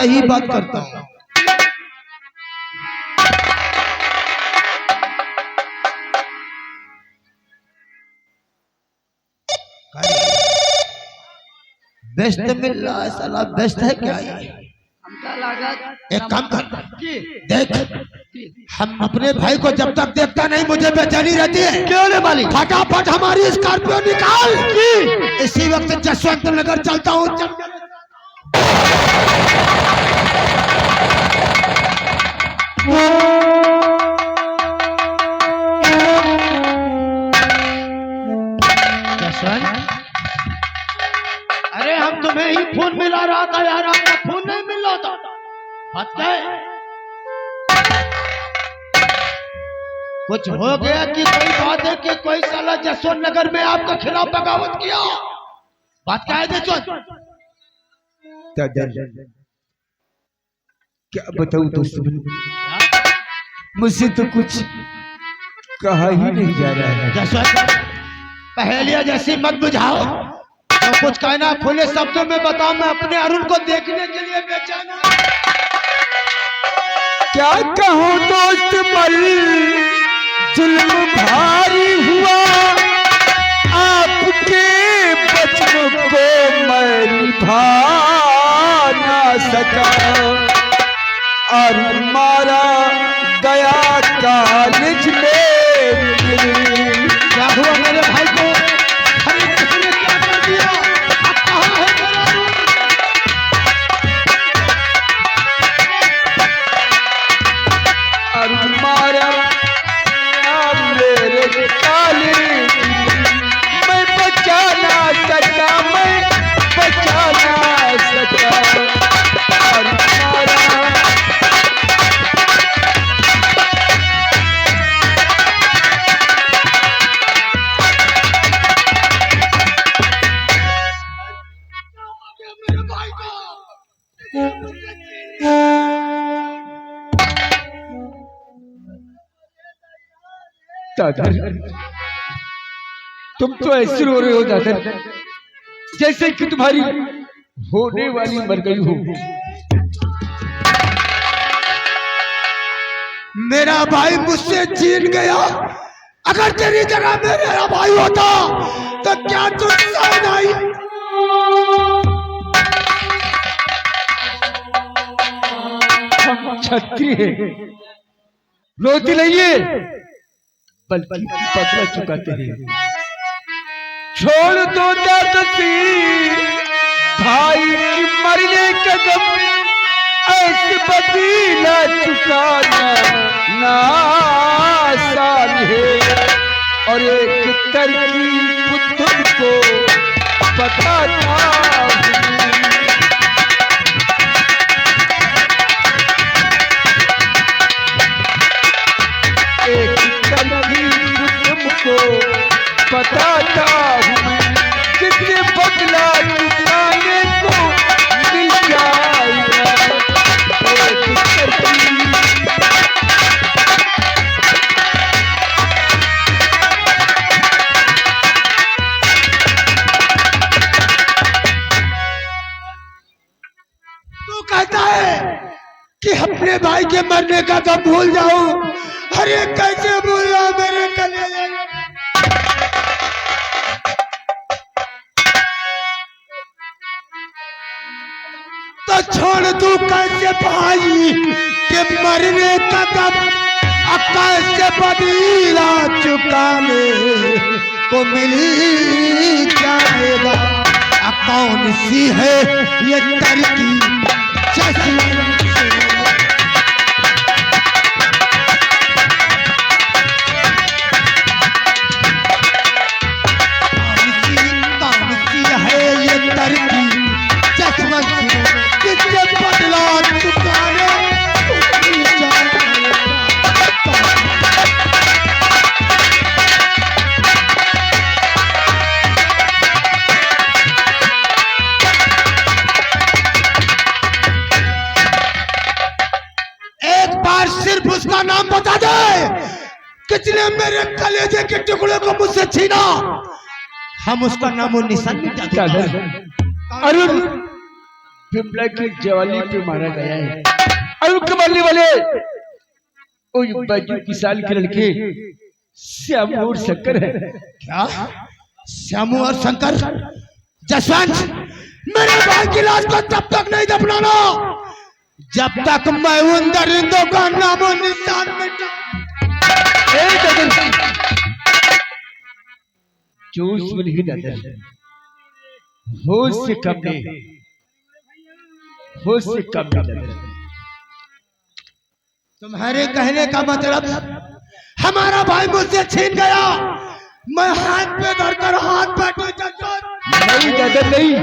सही बात करता हूँ। बेस्ट मिल रहा है साला, बेस्ट है क्या ये? एक काम कर, देख हम अपने भाई को जब तक देखता नहीं मुझे बेचैनी रहती है। क्यों रे मालिक? फटाफट हमारी स्कॉर्पियो निकाल। इसी वक्त जसवंत नगर चलता हूँ। अरे हम तुम्हें ही फोन मिला रहा था यार, आपका फोन नहीं मिल रहा था। बात क्या है? कुछ हो गया कि कोई बात है कि कोई साला जसवंत नगर में आपके खिलाफ बगावत किया? बात क्या है जसवंत? क्या बताऊं दोस्त, मुझसे तो कुछ कहा ही नहीं जा रहा है। जसवंत पहेलियां जैसी मत बुझाओ, तो कुछ कहना खुले शब्दों में बताओ। मैं अपने अरुण को देखने के लिए बेचैन हूं। क्या कहूँ दोस्त, मल जुल्म भारी हुआ, आपके बचनों को मैं निभा ना सका, और मारा गया कॉलेज में। क्या हुआ मेरे भाई को? अरे किसने क्या कर दिया? अब कहाँ है मेरा अरुण? और मारा मेरे कॉलेज, मैं बचा ना सका, मैं बचा ना सका, और मारा मेरे भाई को। दादा, तुम तो ऐसे रो रहे हो दादा, जैसे कि तुम्हारी होने वाली मर गई हो। मेरा भाई मुझसे जीत गया। अगर तेरी जगह मेरा भाई होता तो क्या तुम शायद आई? हम क्षत्रिय हैं, रोती नहीं है बल्कि पकड़ा चुकाते हैं। छोड़ दो दादती भाई की मरने का गम, ऐसे बदला चुकाना ना आसान है, और एक तरकीब तुमको बताता हूं। एक तरकीब तुमको बताता हूँ, जिससे बदला चुकाने को मिल जाएगा। एक तरकीब तू कहता है कि अपने भाई के मरने का तो भूल जाऊं। अरे कैसे भूल रहा मेरे कलेजे? तो छोड़ तू कैसे भाई के मरने का गम, कैसे बदला चुकाने को मिल जाएगा। कौन सी है ये तरकीब सिर्फ उसका नाम बता दे किसने मेरे कलेजे के टुकड़े को मुझसे छीना। हम उसका नाम और निशान मिटा देंगे। अरुण बिमला की जवानी पे मारा गया है। अरुण को मारने वाले वो बाजू किसान के लड़के श्याम और शंकर है। क्या श्यामू और शंकर? जसवंत, मेरे भाई की लाश को तब तक नहीं दफनाना जब तक मैं उन दरिंदों का नामो निशान मिटा। जोश में नहीं दादा, होश से कम नहीं, होश से कम नहीं। तुम्हारे कहने का मतलब हमारा भाई मुझसे छीन गया, मैं हाथ पे धरकर हाथ बैठू। नहीं दादा नहीं,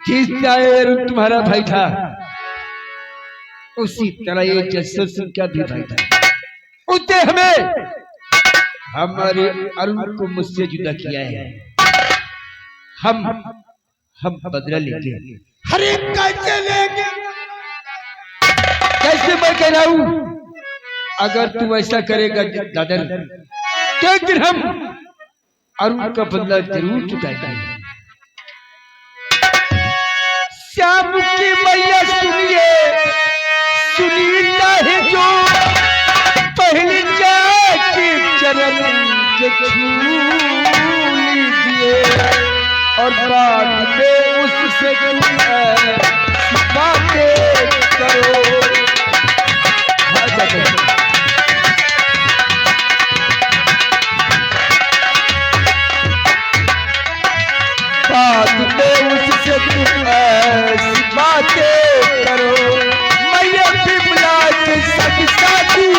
जिस तरह तुम्हारा भाई था उसी तरह ये जसवंत सिंह का भी भाई था। उसने हमें हमारे अरुण को मुझसे जुदा किया है। हम बदला लेंगे। अरे कैसे लेंगे? कैसे मैं कह रहा हूं, अगर तू ऐसा करेगा दादा तो एक दिन हम अरुण का बदला जरूर चुकाएंगे। श्याम की मैया सुनिए, सुनीता है जो पहले जाके चरण के छू लीजिए और बाद में उससे बातें करो। बाद में उससे तुम ऐसी बातें करो, मैया बिमला के साथ शादी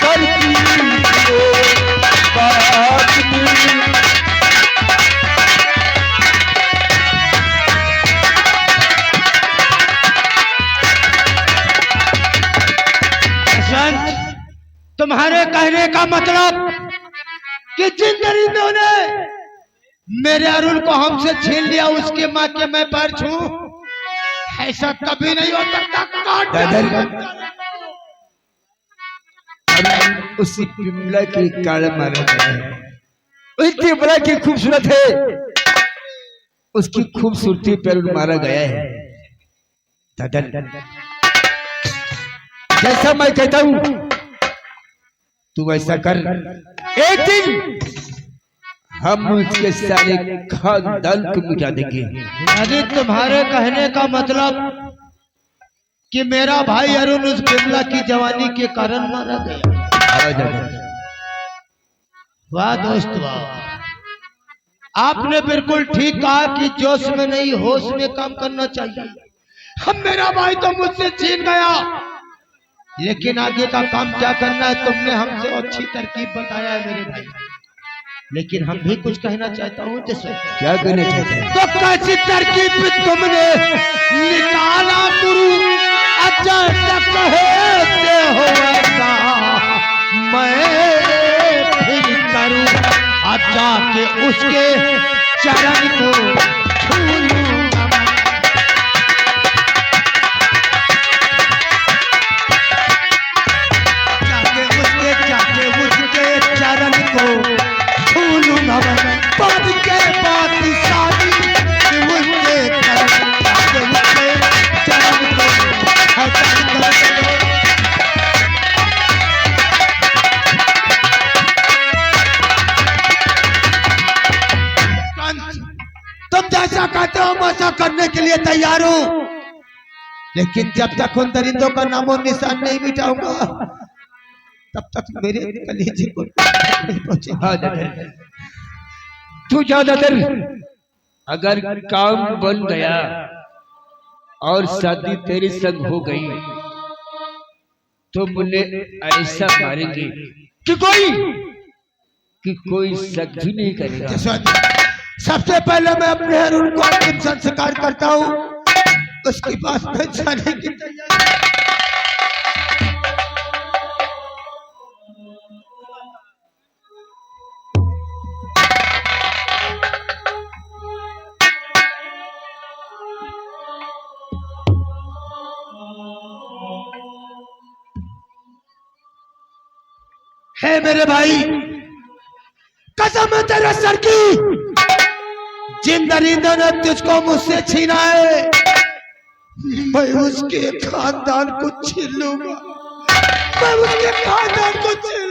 करती हो। बाद में तुम्हारे कहने का मतलब कि जिन दरिंदों ने मेरे अरुण को हमसे छीन लिया उसके माँ के मैं पैर छू, ऐसा कभी नहीं हो सकता। उसी बिमला के कारण मारा गया है। उसकी बिमला की खूबसूरत है, उसकी खूबसूरती पर मारा गया है। दादा जैसा मैं कहता हूं तू वैसा कर, एक दिन हम उसके सारे खानदान को मिटा देंगे। अरे तुम्हारे कहने का मतलब कि मेरा भाई अरुण उस बिमला की जवानी के कारण मारा गया। वाह दोस्त वाह, आपने बिल्कुल ठीक कहा कि जोश में नहीं होश में काम करना चाहिए। हम मेरा भाई तो मुझसे छीन गया, लेकिन आगे का काम क्या करना है तुमने हमसे अच्छी तरकीब बताया है मेरे भाई। लेकिन हम भी कुछ कहना चाहता हूँ। क्या कहना चाहते हैं? तो कैसी तरकीब तुमने निकाला गुरु, अच्छा कहते हो ऐसा मैं फिर करूँ, अच्छा के उसके चरण को छू लूंगा। उसके चरण को छू लूंगा मैं, बाद के बाद शादी उसके चरण को तुम जैसा कहते हो वैसा करने के लिए तैयार हूं, लेकिन जब तक उन दरिंदों का नामो निशान नहीं मिटाऊंगा तब तक मेरे कलेजे को नहीं पहुंचेगा। तू ज्यादातर अगर काम बन गया और शादी तेरे संग हो गई तो मुझे ऐसा मारेंगे कि कोई शक भी नहीं करेगा। सबसे पहले मैं अपने अरुण को अंतिम संस्कार करता हूँ, उसके पास मैं जाने की तैयारी। है मेरे भाई, कसम है तेरे सर की, जिन दरिंदों ने तुझको मुझसे छीना है मैं उसके खानदान को छीन लूंगा, मैं उसके खानदान को छीन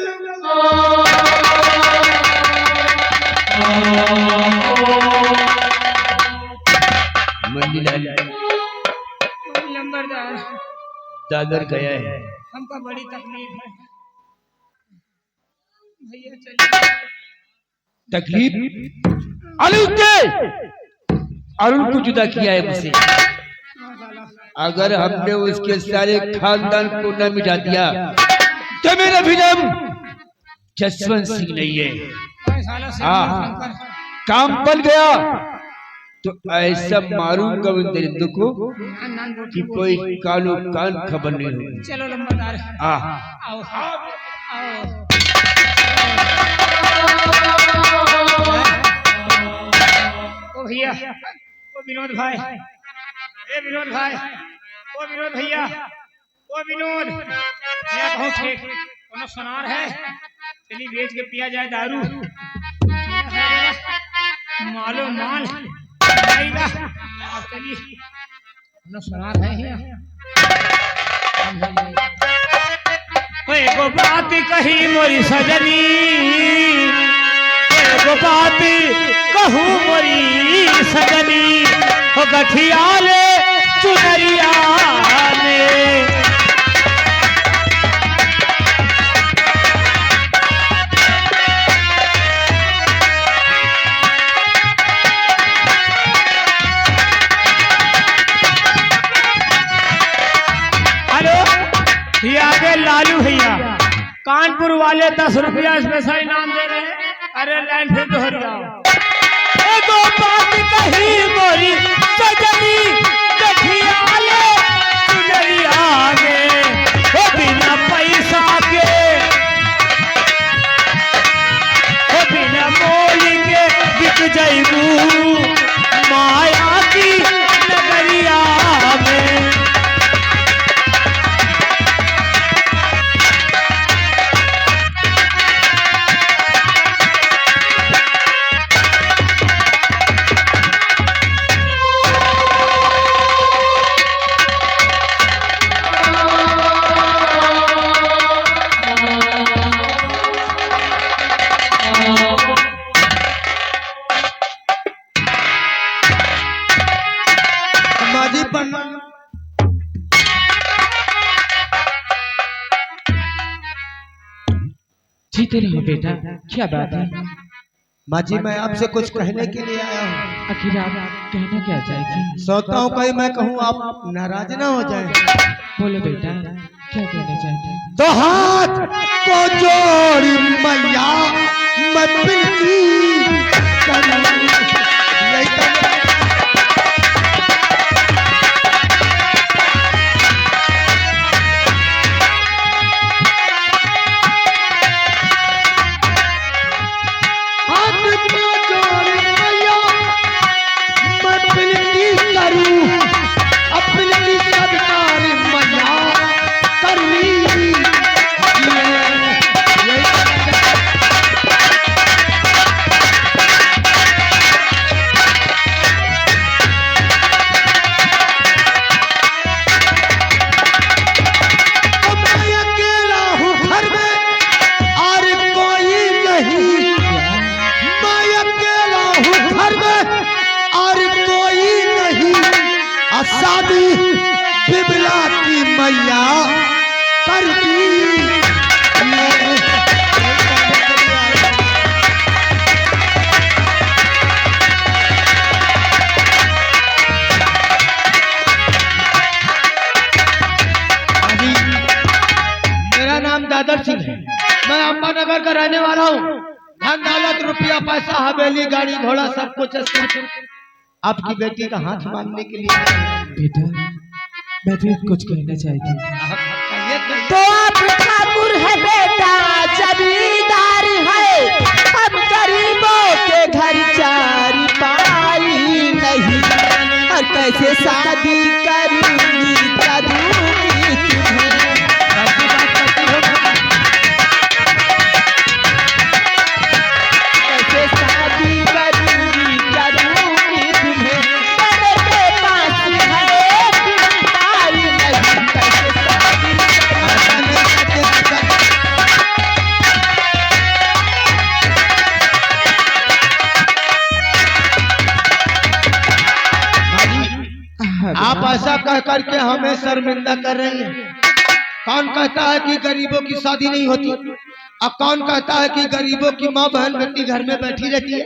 मंजिला नंबरदार दादर गया है। हमको बड़ी तकलीफ है भैया, चलिए। तकलीफ अरुण को जुदा किया है मुझसे। अगर हमने उसके सारे खानदान को न मिटा दिया तो मेरा भी नाम जसवंत सिंह नहीं है। हाँ, काम बन गया तो ऐसा मारूंगा उन दरिंदों को कि कोई कानो कान खबर नहीं होगी। चलो नंबरदार, आओ आओ। ओ भैया, ओ विनोद भाई, ए विनोद भाई, ओ विनोद भैया, ओ विनोद, मैं कहूँ ठीक कोनो सुनार है, चलिए बेच के पिया जाए दारू, मालो माल आएगा। अब चलिए कोनो सुनार है यहाँ। एगो बात कही मोरी सजनी, एगो बात कहूँ मोरी सजनी, हो गठिया ले चुनरिया में। हेलो, ये आगे लालू भैया कानपुर वाले 10 रुपया स्पेशल इनाम दे रहे हैं। अरे लाइन फिर दोहराओ। एगो बात कही मोरी सजनी, गठिया ले चुनरिया में, हो बिना पैसा के, हो बिना मोल के बिक जाइबू माया की नगरिया में। माजी पन्ना जीते रहो बेटा, क्या बात है? माजी, मैं आपसे कुछ कहने के लिए आया हूँ। आखिर आप कहना क्या चाहती? सोचता हूँ कहीं मैं कहूँ आप नाराज ना हो जाए। बोलो बेटा, क्या कहना चाहती? तो हाथ को जोड़ी मैया मैं बिनती करूं। शादी बिबला की मैया कर दी। मेरा नाम दादर सिंह है, मैं अम्बानगर का रहने वाला हूँ। धन दौलत रुपया पैसा हवेली गाड़ी घोड़ा सब कुछ आपकी बेटी का हाथ मांगने के लिए। बेटा, मैं भी कुछ कहना चाहती हूँ। तो आप ठाकुर है बेटा, जमींदार है, हम गरीबों के घर चार पाई नहीं, और कैसे शादी करूंगी करूंगी तुम्हें। कैसे शादी करूंगी करूंगी तुम्हें, मेरे के पास है करके हमें शर्मिंदा कर रही है। कौन कहता है कि गरीबों की शादी नहीं होती, और कौन कहता है कि गरीबों की माँ बहन बेटी घर में बैठी रहती है।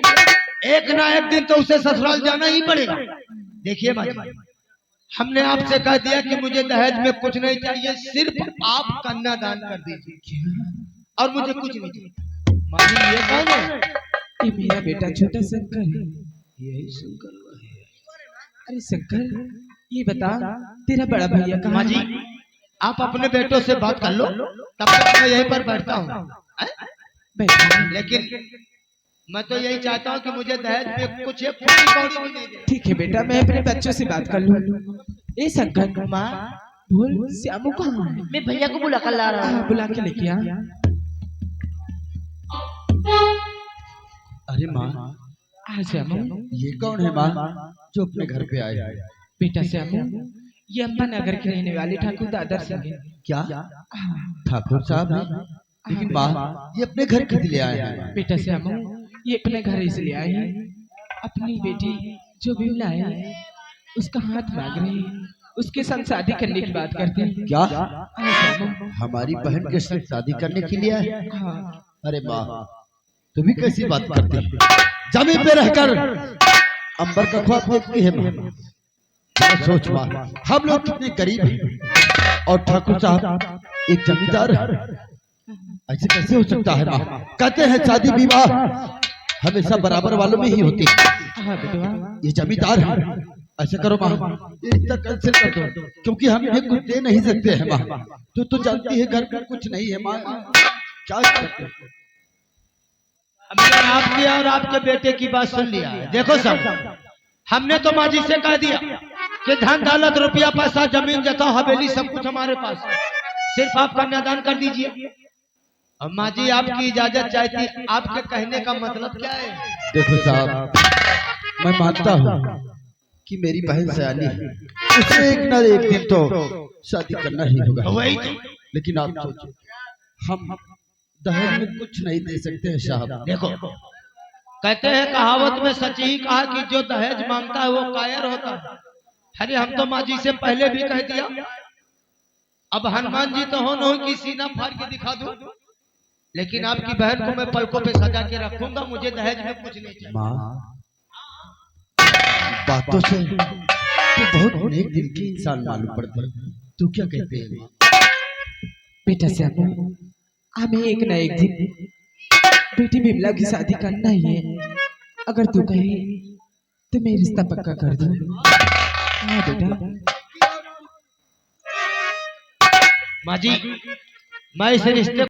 एक ना एक दिन तो उसे ससुराल जाना ही पड़ेगा। देखिए माँ, हमने आपसे कह दिया कि मुझे दहेज में कुछ नहीं चाहिए, सिर्फ आप कन्यादान कर दीजिए और मुझे कुछ नहीं चाहिए। माँ जी ये कौन है? ये मेरा बेटा छोटा शंकर है। यही शंकर है। अरे शंकर, ये बता तेरा बड़ा भैया कहाँ माँ जी है? आप अपने बेटों से बात कर लो, तब तक मैं यहीं पर बैठता हूँ। बैठा है। लेकिन मैं तो यही चाहता हूँ कि मुझे दहेज में कुछ एक फूटी कौड़ी भी नहीं दे। ठीक है बेटा, मैं अपने बच्चों से बात कर लूँ। ए शंकर, माँ बोल श्यामू कहाँ है? मैं भैया को बुला कर ला रहा हूँ। बुला के लेके आ। अरे माँ, आ श्यामू। ये कौन है माँ जो अपने घर पे आए? बेटा श्यामू, ये अम्बा नगर के रहने वाले ठाकुर दादर सिंह है। क्या ठाकुर साहब हैं? लेकिन माँ ये अपने घर किस लिए आए हैं? बेटा श्यामू, ये अपने घर इसलिए आए हैं, अपनी बेटी जो बिमला है उसका हाथ मांग रहे हैं, उसके संग शादी करने की बात करते हैं। क्या हाँ श्यामू। हमारी बहन के साथ शादी करने के लिए आए? हाँ। अरे माँ तुम भी कैसी बात करती हो? जमीन पे रहकर अंबर का ख्वाब देखती है माँ। जरा सोच माँ, हम लोग कितने गरीब हैं और ठाकुर साहब एक जमींदार है। ऐसे कैसे हो सकता है माँ? कहते हैं शादी विवाह हमेशा बराबर वालों में ही होती है। हाँ बेटवा। ये जमींदार है। ऐसा करो माँ, ये रिश्ता कैंसिल कर दो, क्योंकि हम इन्हें कुछ दे नहीं सकते हैं माँ। तो जानती है घर में कुछ नहीं है माँ, क्या करते? हमने आपकी और आपके बेटे की बात सुन लिया है। देखो सब, हमने तो माँ जी से कह दिया कि धन दौलत रुपया पैसा जमीन जता हवेली सब कुछ हमारे पास है, सिर्फ आप कन्यादान कर दीजिए। और माँ जी आपकी इजाजत चाहती, आपके कहने का मतलब क्या है? देखो साहब, मैं मानता हूँ कि मेरी बहन सयानी है, उसे एक न एक दिन तो शादी करना ही होगा। वही तो। लेकिन आप सोचो, हम दहेज में कुछ नहीं दे सकते हैं साहब। देखो कहते हैं कहावत में सच ही कहा कि जो दहेज मांगता है वो कायर होता है। अरे हम तो माँ जी से पहले भी कह दिया, अब हनुमान जी तो हो न हो कि सीना फाड़ के दिखा दूं, लेकिन आपकी बहन को मैं पलकों पे सजा के रखूंगा। मुझे दहेज में कुछ नहीं चाहिए। माँ बातों से तो बहुत नेक दिल की इंसान मालूम पड़ता है। तू क्या कहते हैं? बेटा श्यामू, हमें एक न एक दिन बेटी बिमला की शादी करना ही है। अगर तू कहे तो मैं रिश्ता पक्का कर दूं। हाँ बेटा। माँ जी मैं इस रिश्ते